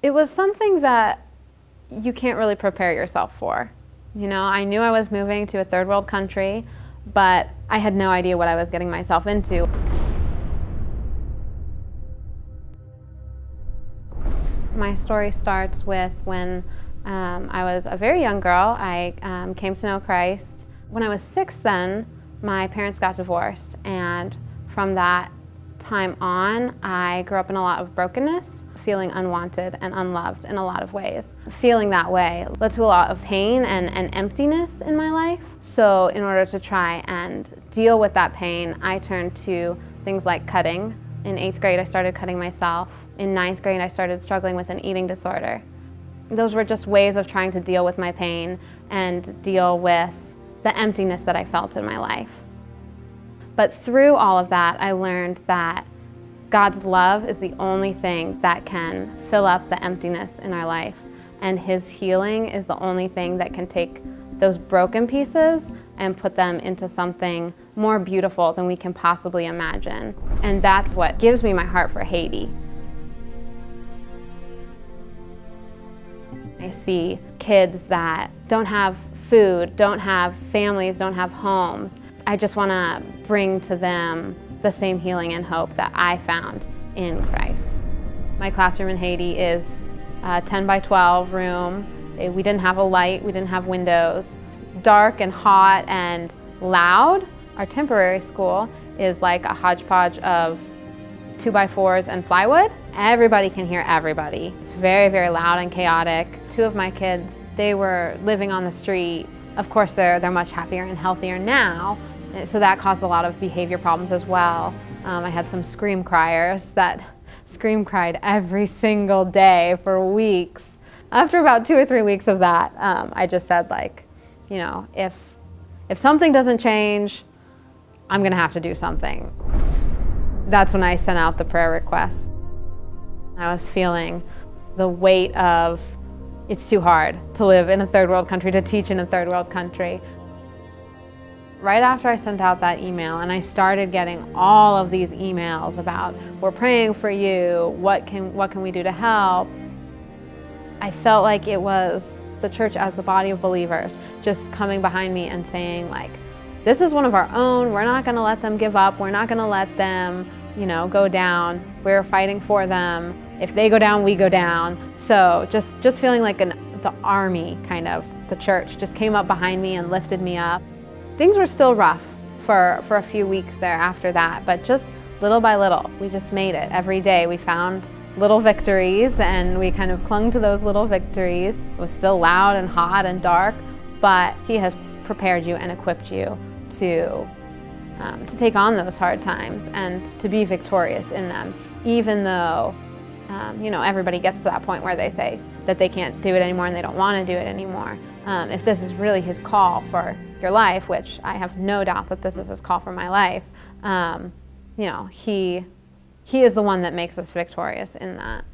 It was something that you can't really prepare yourself for. You know, I knew I was moving to a third world country, but I had no idea what I was getting myself into. My story starts with when I was a very young girl. I came to know Christ. When I was 6 then, my parents got divorced, and from that time on, I grew up in a lot of brokenness, feeling unwanted and unloved in a lot of ways. Feeling that way led to a lot of pain and emptiness in my life. So in order to try and deal with that pain, I turned to things like cutting. In 8th grade, I started cutting myself. In 9th grade, I started struggling with an eating disorder. Those were just ways of trying to deal with my pain and deal with the emptiness that I felt in my life. But through all of that, I learned that God's love is the only thing that can fill up the emptiness in our life. And His healing is the only thing that can take those broken pieces and put them into something more beautiful than we can possibly imagine. And that's what gives me my heart for Haiti. I see kids that don't have food, don't have families, don't have homes. I just want to bring to them the same healing and hope that I found in Christ. My classroom in Haiti is a 10 by 12 room. We didn't have a light, we didn't have windows. Dark and hot and loud. Our temporary school is like a hodgepodge of 2x4s and plywood. Everybody can hear everybody. It's very, very loud and chaotic. 2 of my kids, they were living on the street. Of course, they're much happier and healthier now, so that caused a lot of behavior problems as well. I had some scream criers that scream cried every single day for weeks. After about 2 or 3 weeks of that, I just said, like, you know, if something doesn't change, I'm gonna have to do something. That's when I sent out the prayer request. I was feeling the weight of, it's too hard to live in a third world country, to teach in a third world country. Right after I sent out that email and I started getting all of these emails about, we're praying for you, what can we do to help? I felt like it was the church as the body of believers just coming behind me and saying, like, this is one of our own, we're not gonna let them give up, we're not gonna let them, you know, go down, we're fighting for them. If they go down, we go down. So just feeling like the army, kind of, the church just came up behind me and lifted me up. Things were still rough for a few weeks there after that, but just little by little, we just made it. Every day we found little victories and we kind of clung to those little victories. It was still loud and hot and dark, but He has prepared you and equipped you to take on those hard times and to be victorious in them, even though you know, everybody gets to that point where they say that they can't do it anymore and they don't want to do it anymore. If this is really His call for your life, which I have no doubt that this is His call for my life, you know, He is the one that makes us victorious in that.